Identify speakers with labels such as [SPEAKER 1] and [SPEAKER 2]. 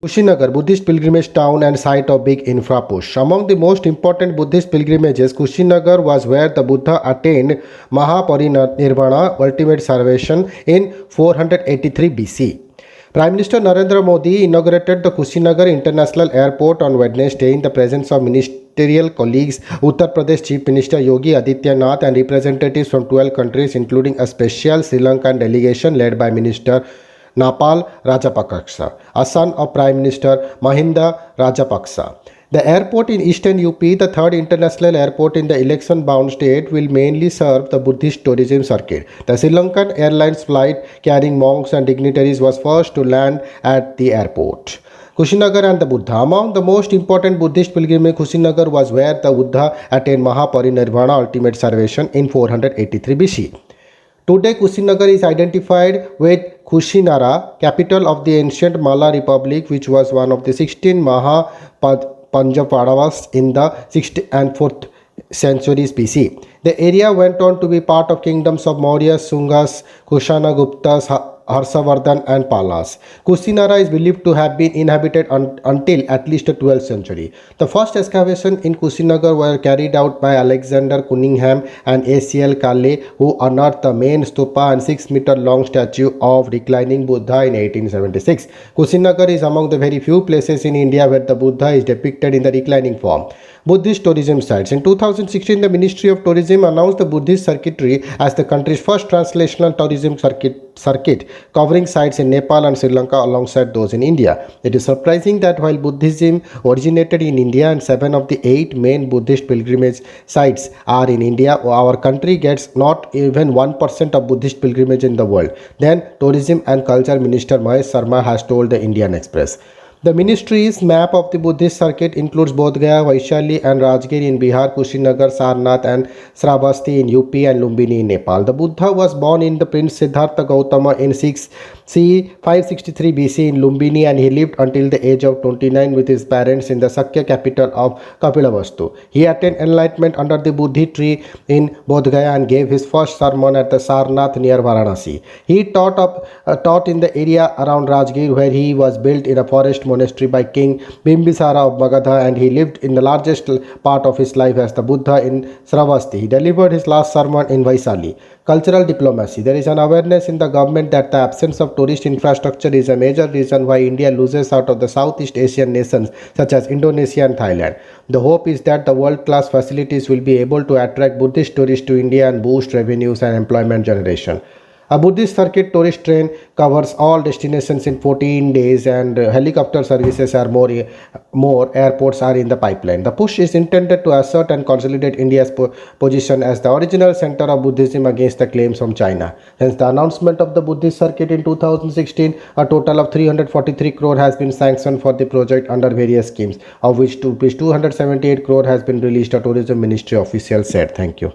[SPEAKER 1] Kushinagar, Buddhist pilgrimage town and site of big infra push. Among the most important Buddhist pilgrimages, Kushinagar was where the Buddha attained Mahaparinirvana, ultimate salvation, in 483 BC. Prime Minister Narendra Modi inaugurated the Kushinagar International Airport on Wednesday in the presence of ministerial colleagues, Uttar Pradesh Chief Minister Yogi Adityanath and representatives from 12 countries including a special Sri Lankan delegation led by Minister Napal Rajapaksa, a son of Prime Minister Mahinda Rajapaksa. The airport in eastern UP, the third international airport in the election-bound state, will mainly serve the Buddhist tourism circuit. The Sri Lankan Airlines flight carrying monks and dignitaries was first to land at the airport. Kushinagar and the Buddha. Among the most important Buddhist pilgrimage, Kushinagar was where the Buddha attained Mahaparinirvana, ultimate salvation, in 483 BC. Today, Kushinagar is identified with Kushinara, capital of the ancient Malla Republic, which was one of the 16 Mahapanjapadavas in the 6th and 4th centuries BC. The area went on to be part of kingdoms of Maurya, Sungas, Kushana Guptas, Harshavardhan and Palas. Kushinara is believed to have been inhabited until at least the 12th century. The first excavations in Kushinagar were carried out by Alexander Cunningham and A.C.L. Kale, who unearthed the main stupa and 6-meter long statue of reclining Buddha in 1876. Kushinagar is among the very few places in India where the Buddha is depicted in the reclining form. Buddhist tourism sites. In 2016, the Ministry of Tourism announced the Buddhist Circuitry as the country's first translational tourism circuit, covering sites in Nepal and Sri Lanka alongside those in India. It is surprising that while Buddhism originated in India and 7 of the 8 main Buddhist pilgrimage sites are in India, our country gets not even 1% of Buddhist pilgrimage in the world. Then, Tourism and Culture Minister Mahesh Sharma has told the Indian Express. The ministry's map of the Buddhist circuit includes Bodh Gaya, Vaishali and Rajgir in Bihar, Kushinagar, Sarnath and Shravasti in UP and Lumbini in Nepal. The Buddha was born in the Prince Siddhartha Gautama in 563 BC in Lumbini and he lived until the age of 29 with his parents in the Sakya capital of Kapilavastu. He attained enlightenment under the Bodhi tree in Bodh Gaya and gave his first sermon at the Sarnath near Varanasi. He taught in the area around Rajgir where he was built in a forest monastery by King Bimbisara of Magadha and he lived in the largest part of his life as the Buddha in Shravasti. He delivered his last sermon in Vaisali. Cultural diplomacy. There is an awareness in the government that the absence of tourist infrastructure is a major reason why India loses out of the Southeast Asian nations such as Indonesia and Thailand. The hope is that the world-class facilities will be able to attract Buddhist tourists to India and boost revenues and employment generation. A Buddhist circuit tourist train covers all destinations in 14 days and helicopter services are more airports are in the pipeline. The push is intended to assert and consolidate India's position as the original center of Buddhism against the claims from China. Since the announcement of the Buddhist circuit in 2016, a total of 343 crore has been sanctioned for the project under various schemes, of which 278 crore has been released, a tourism ministry official said. Thank you.